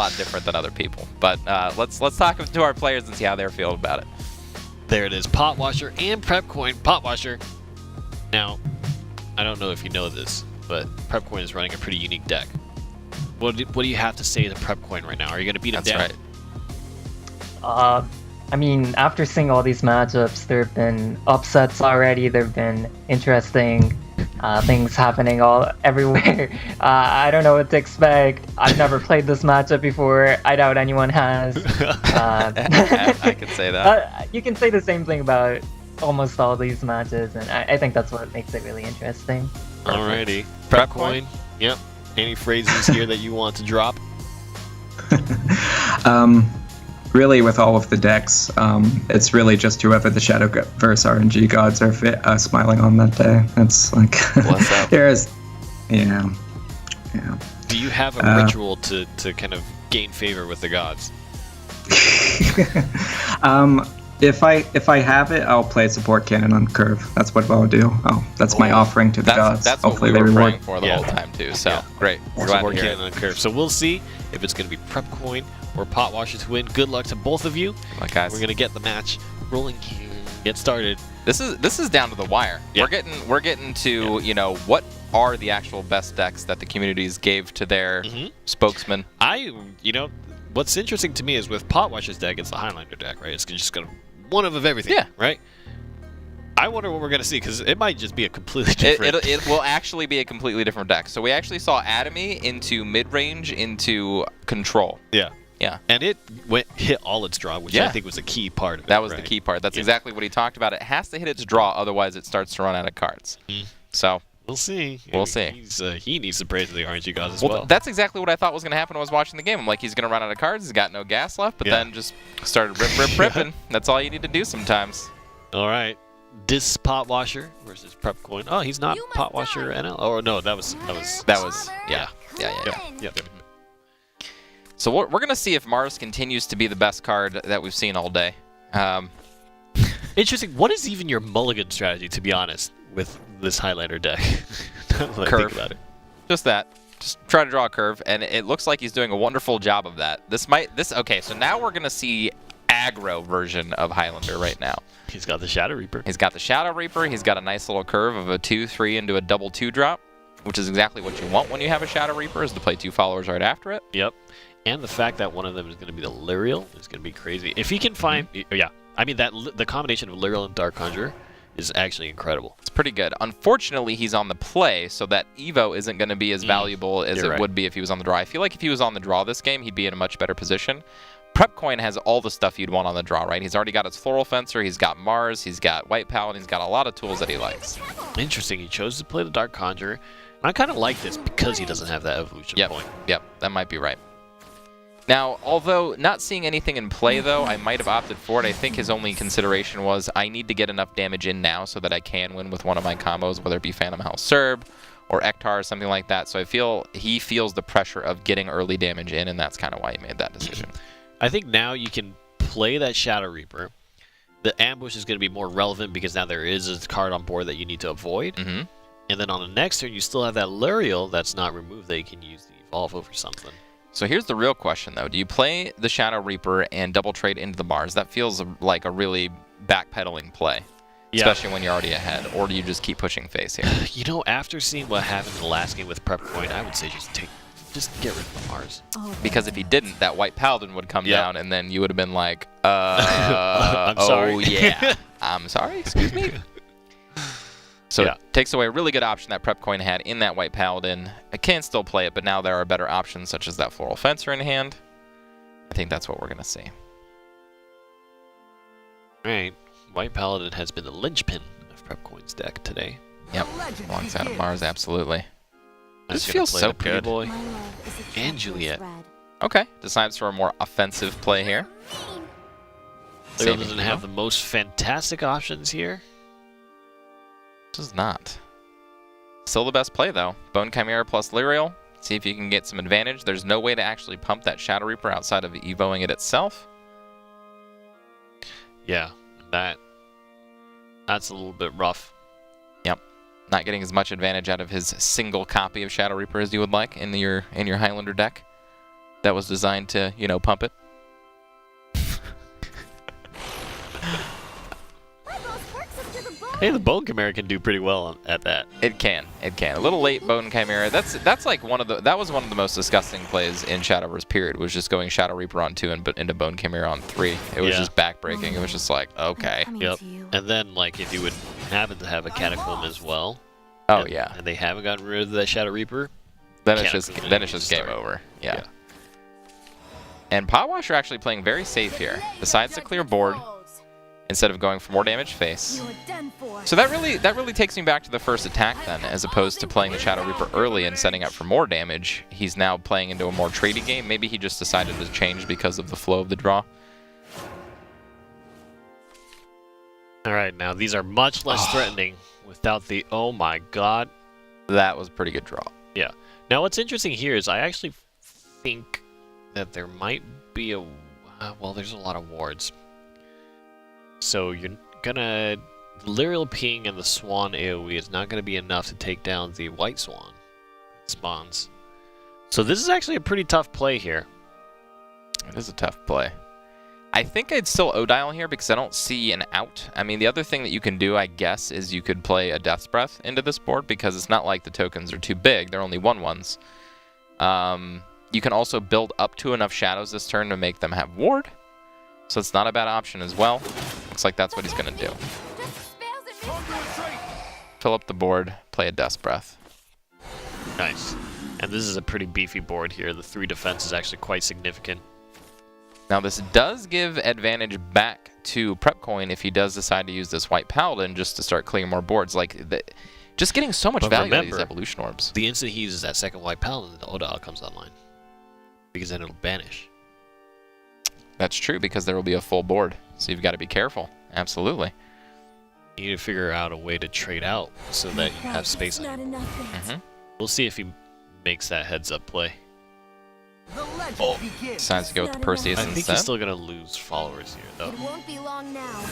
lot different than other people. But let's talk to our players and see how they're feeling about it. There it is, PotWasher and Prepcoin. PotWasher. Now, I don't know if you know this, but Prepcoin is running a pretty unique deck. What do you have to say to Prepcoin right now? Are you going to beat him down? That's right. I mean, after seeing all these matchups, there have been upsets already. There have been interesting things happening everywhere. I don't know what to expect. I've never played this matchup before. I doubt anyone has. I can say that. You can say the same thing about almost all these matches, and I think that's what makes it really interesting. Alrighty. Prepcoin. Yep. Any phrases here that you want to drop? Really, with all of the decks, it's really just whoever the Shadowverse RNG gods are smiling on that day. It's like yeah. Do you have a ritual to kind of gain favor with the gods? If I have it, I'll play support cannon on curve. That's what I'll do. That's my offering to the gods. That's Hopefully what we they were reward praying for the whole time too. So great. We're glad to hear it. On curve. So we'll see if it's going to be Prepcoin or PotWasher to win. Good luck to both of you. Good luck, guys. We're going to get the match rolling. Get started. This is down to the wire. Yeah. We're getting to what are the actual best decks that the communities gave to their spokesman. What's interesting to me is with PotWasher's deck, it's the Highlander deck, right? It's just going to one of everything. Yeah. Right. I wonder what we're going to see, because it might just be a completely different... It will actually be a completely different deck. So we actually saw Atomy into mid-range into control. Yeah. Yeah. And it hit all its draw, which I think was a key part of it. That was the key part. That's exactly what he talked about. It has to hit its draw, otherwise it starts to run out of cards. So... We'll see. We'll see. He needs to praise the RNG gods as well. That's exactly what I thought was going to happen when I was watching the game. I'm like, he's going to run out of cards. He's got no gas left, but then just started ripping. That's all you need to do sometimes. All right. This PotWasher versus Prepcoin. Oh, he's not PotWasher NL. Oh no, that was yeah. Yep. So we're going to see if Mars continues to be the best card that we've seen all day. Interesting. What is even your mulligan strategy, to be honest, with this Highlander deck? Curve. About it. Just try to draw a curve, and it looks like he's doing a wonderful job of that. Okay, so now we're going to see aggro version of Highlander right now. He's got the Shadow Reaper. He's got the Shadow Reaper. He's got a nice little curve of a 2/3 into a double 2-drop, which is exactly what you want when you have a Shadow Reaper, is to play 2 followers right after it. Yep. And the fact that one of them is going to be the Lyriel is going to be crazy. If he can find... I mean, the combination of Lyriel and Dark Conjurer is actually incredible. It's pretty good. Unfortunately, he's on the play, so that Evo isn't going to be as valuable as it would be if he was on the draw. I feel like if he was on the draw this game, he'd be in a much better position. Prepcoin has all the stuff you'd want on the draw, right? He's already got his Floral Fencer, he's got Mars, he's got White Paladin, he's got a lot of tools that he likes. Interesting. He chose to play the Dark Conjurer. And I kind of like this because he doesn't have that evolution point. Yep, that might be right. Now, although not seeing anything in play, though, I might have opted for it. I think his only consideration was I need to get enough damage in now so that I can win with one of my combos, whether it be Phantom House Serb or Ektar or something like that. So I feel he feels the pressure of getting early damage in, and that's kind of why he made that decision. I think now you can play that Shadow Reaper. The ambush is going to be more relevant because now there is a card on board that you need to avoid. And then on the next turn, you still have that Lyriel that's not removed that you can use to evolve over something. So here's the real question, though. Do you play the Shadow Reaper and double trade into the Mars? That feels like a really backpedaling play, especially when you're already ahead. Or do you just keep pushing face here? You know, after seeing what happened in the last game with Prepcoin, I would say just get rid of the Mars. Because if he didn't, that White Paladin would come down, and then you would have been like, I'm sorry. Oh, yeah. I'm sorry? Excuse me? So it takes away a really good option that Prepcoin had in that White Paladin. I can still play it, but now there are better options, such as that Floral Fencer in hand. I think that's what we're going to see. All right. White Paladin has been the linchpin of Prepcoin's deck today. Yep. Alongside of Mars, absolutely. This feels so good. Boy. And Juliet. Okay. Decides for a more offensive play here. Lyriel doesn't have the most fantastic options here. Does not. Still the best play, though. Bone Chimera plus Lyriel. See if you can get some advantage. There's no way to actually pump that Shadow Reaper outside of evoing it itself. Yeah, that's a little bit rough. Yep. Not getting as much advantage out of his single copy of Shadow Reaper as you would like in your Highlander deck. that was designed to, you know, pump it. Hey, the Bone Chimera can do pretty well at that. It can. It can. A little late Bone Chimera. That's like that was one of the most disgusting plays in Shadowverse period, was just going Shadow Reaper on 2 and into Bone Chimera on 3. It was just backbreaking. It was just like, okay. Yep. And then, like, if you would happen to have a Catacomb as well. Oh, and, yeah. And they haven't gotten rid of that Shadow Reaper. Then it's just game over. Yeah. And PotWasher actually playing very safe here. Decides to clear board instead of going for more damage face. So that really takes me back to the first attack then, as opposed to playing the Shadow Reaper early and setting up for more damage. He's now playing into a more tradey game. Maybe he just decided to change because of the flow of the draw. All right, now these are much less threatening without the, oh my god. That was a pretty good draw. Yeah. Now what's interesting here is I actually think that there might be a, well, there's a lot of wards. So you're gonna, the Lyrial Ping and the Swan AoE is not gonna be enough to take down the White Swan spawns. So this is actually a pretty tough play here. It is a tough play. I think I'd still Odile here because I don't see an out. I mean, the other thing that you can do, I guess, is you could play a Death's Breath into this board because it's not like the tokens are too big. They're only 1/1s. You can also build up to enough shadows this turn to make them have ward. So it's not a bad option as well. Looks like that's what he's going to do. Fill up the board, play a Death's Breath. Nice. And this is a pretty beefy board here. The 3 defense is actually quite significant. Now this does give advantage back to Prepcoin if he does decide to use this White Paladin just to start clearing more boards. Like, just getting so much value out of these evolution orbs. The instant he uses that second White Paladin, the Odile comes online. Because then it'll banish. That's true, because there will be a full board. So you've got to be careful. Absolutely. You need to figure out a way to trade out so that you have space on it. We'll see if he makes that heads-up play. Decides to go with the Perseus I instead. think he's still going to lose followers here, though. It won't be long now.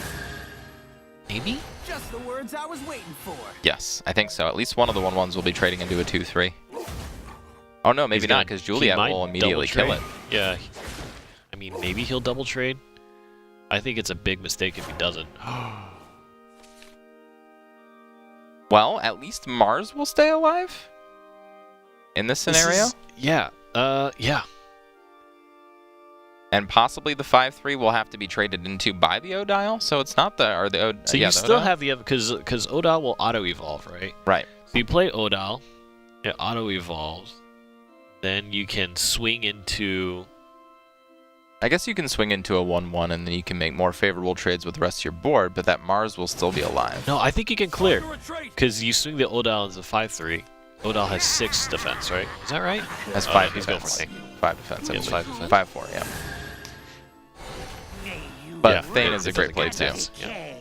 Maybe? Just the words I was waiting for. Yes, I think so. At least one of the 1/1s will be trading into a 2/3. Oh no, maybe not, because Juliet will immediately kill it. Yeah. I mean, maybe he'll double trade. I think it's a big mistake if he doesn't. Well, at least Mars will stay alive in this scenario. Yeah. Yeah. And possibly the 5/3 will have to be traded into by the Odile, so it's not the So you still have the because Odile will auto evolve, right? Right. So you play Odile, it auto evolves, then you can swing into. I guess you can swing into a 1/1 and then you can make more favorable trades with the rest of your board, but that Mars will still be alive. No, I think you can clear because you swing the Odile into 5/3. Odile has 6 defense, right? Is that right? That's 5 He's defense. going for 5 defense. I Yes, believe. 5 defense. 5/4, yeah. But Yeah, Thane is a great play too. Yeah.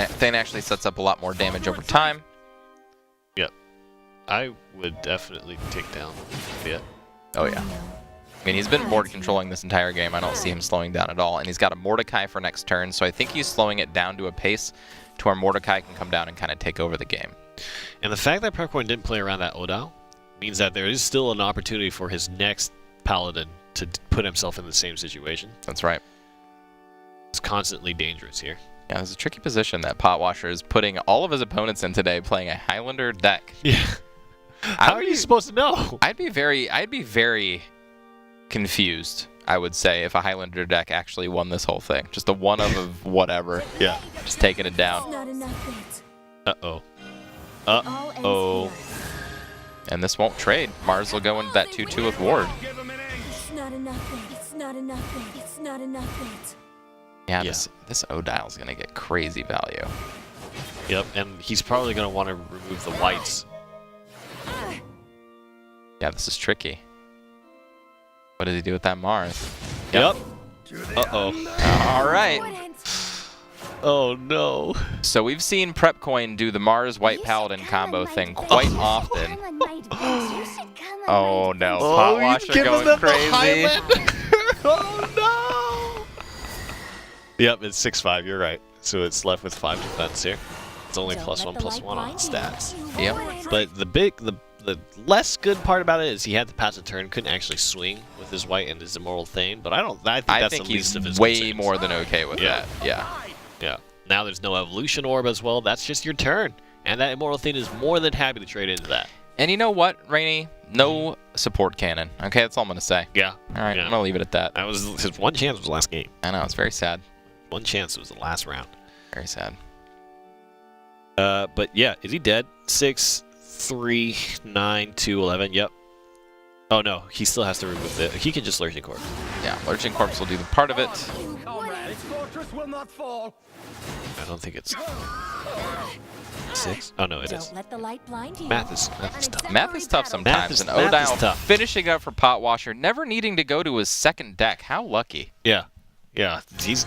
Thane actually sets up a lot more damage over time. Yep. I would definitely take down Juliet. Oh yeah. I mean, he's been board controlling this entire game. I don't see him slowing down at all. And he's got a Mordecai for next turn, so I think he's slowing it down to a pace to where Mordecai can come down and kind of take over the game. And the fact that Prepcoin didn't play around that Odile means that there is still an opportunity for his next Paladin to put himself in the same situation. That's right. It's constantly dangerous here. Yeah, it's a tricky position that PotWasher is putting all of his opponents in today, playing a Highlander deck. Yeah. How are you supposed to know? I'd be very confused, I would say, if a Highlander deck actually won this whole thing. Just a one of whatever. Yeah. Just taking it down. Not enough yet. Uh-oh. All ends Uh-oh. here. And this won't trade. Mars will go into that 2/2 with Ward. It's not enough yet. It's not enough yet. It's not enough yet. Yeah, this Odile's going to get crazy value. Yep, and he's probably going to want to remove the whites. Yeah, this is tricky. What does he do with that Mars? Yep. Uh-oh. All right. What ends? Oh, no. So we've seen Prepcoin do the Mars White Paladin combo thing quite often. Oh no, PotWasher going crazy. Oh, no. Yep, it's 6/5, you're right. So it's left with 5 defense here. It's only +1/+1 on stats. Yep. But The less good part about it is he had to pass a turn, couldn't actually swing with his white and his Immortal Thane. But I think that's the least of his way concerns. more than okay with that. Yeah. Yeah. Now there's no Evolution Orb as well. That's just your turn. And that Immortal Thane is more than happy to trade into that. And you know what, Rainey? No support cannon. Okay, that's all I'm going to say. Yeah. All right, Yeah. I'm going to leave it at that. That was his one chance was the last game. I know, it's very sad. One chance was the last round. Very sad. But yeah, is he dead? 6, 3, 9, 2, 11. Yep. Oh no, he still has to remove it. He can just Lurching Corpse. Yeah, Lurching Corpse will do the part of it. Comrade, its fortress will not fall. I don't think it's 6. Oh no, it is. Don't let the light blind you. Math is tough. Math is tough sometimes, and math is Odile tough. finishing up for PotWasher, never needing to go to his second deck. How lucky. Yeah. Yeah. He's,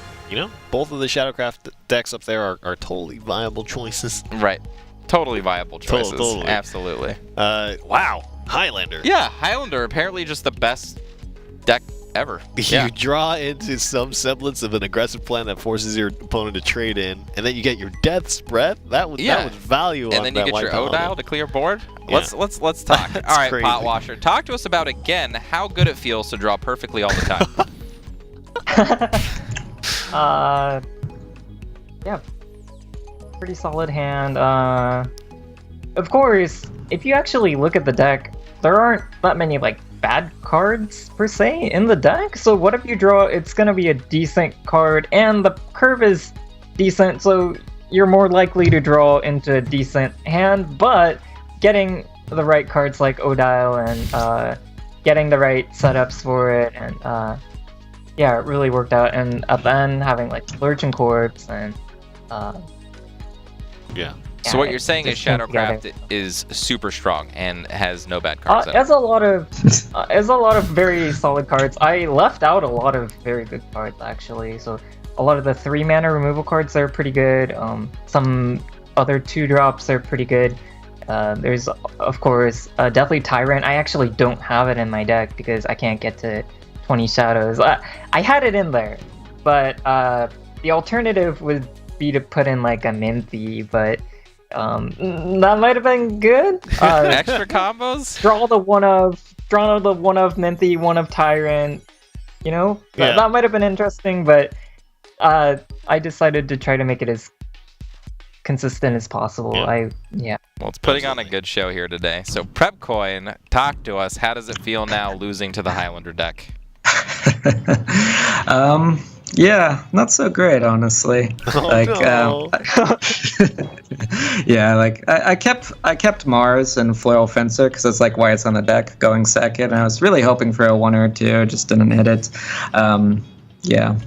both of the Shadowcraft decks up there are totally viable choices. Right. Totally viable choices. Totally. Absolutely. Wow. Highlander. Yeah, Highlander, apparently just the best deck ever. You draw into some semblance of an aggressive plan that forces your opponent to trade in, and then you get your Death's Breath. That would value and on then that you get white your paladin. Odile to clear board. Yeah. Let's talk. All right, crazy. PotWasher, talk to us about again how good it feels to draw perfectly all the time. Yeah, pretty solid hand. Of course, if you actually look at the deck, there aren't that many like bad cards per se in the deck. So what if you draw? It's gonna be a decent card, and the curve is decent, so you're more likely to draw into a decent hand. But getting the right cards like Odile and getting the right setups for it, and yeah, it really worked out. And at the end, having like Lurching Corpse and Yeah. So what you're saying is just came Shadowcraft together. is super strong and has no bad cards. in it. As a lot of very solid cards. I left out a lot of very good cards actually. So a lot of the 3-mana removal cards are pretty good. Some other 2-drops are pretty good. There's of course Deathly Tyrant. I actually don't have it in my deck because I can't get to 20 shadows. I had it in there, but the alternative would be to put in like a Minty, but that might have been good. Extra combos? Draw the one of Minty, one of Tyrant. That might have been interesting, but I decided to try to make it as consistent as possible. Yeah. Well, it's putting on a good show here today. So Prepcoin, talk to us. How does it feel now losing to the Highlander deck? Yeah, not so great, honestly. No. Yeah, like I kept Mars and Floral Fencer because it's like why it's on the deck going second. And I was really hoping for a 1 or 2, just didn't hit it. Yeah,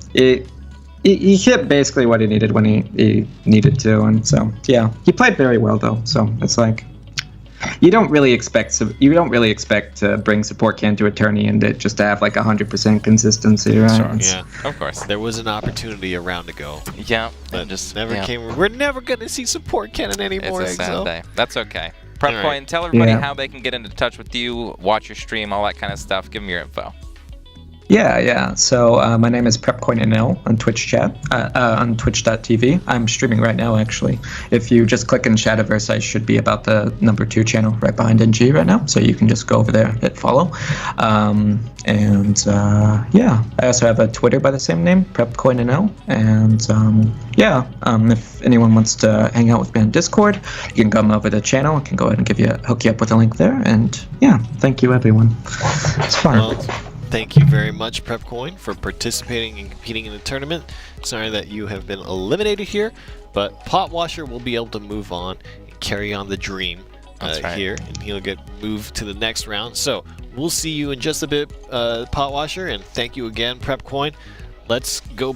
he hit basically what he needed when he needed to, and so yeah, he played very well though. So it's like. You don't really expect to bring support can to a tourney and just to have like 100% consistency, right? Sure. Yeah. Of course. There was an opportunity a round ago. Yeah. But just never came. We're never going to see support cannon anymore. It's a sad Exo. day. That's okay. Prepcoin, right. tell everybody Yeah. how they can get into touch with you, watch your stream, all that kind of stuff. Give them your info. Yeah. So my name is PrepcoinNL on Twitch chat, on twitch.tv. I'm streaming right now, actually. If you just click in Shadowverse, I should be about the number 2 channel right behind NG right now. So you can just go over there, hit follow. Yeah, I also have a Twitter by the same name, PrepcoinNL. And if anyone wants to hang out with me on Discord, you can come over to the channel. I can go ahead and hook you up with a link there. And yeah, thank you, everyone. It's fun. Well, thank you very much, Prepcoin, for participating and competing in the tournament. Sorry that you have been eliminated here, but PotWasher will be able to move on and carry on the dream here, and he'll get moved to the next round. So we'll see you in just a bit, PotWasher, and thank you again, Prepcoin. Let's go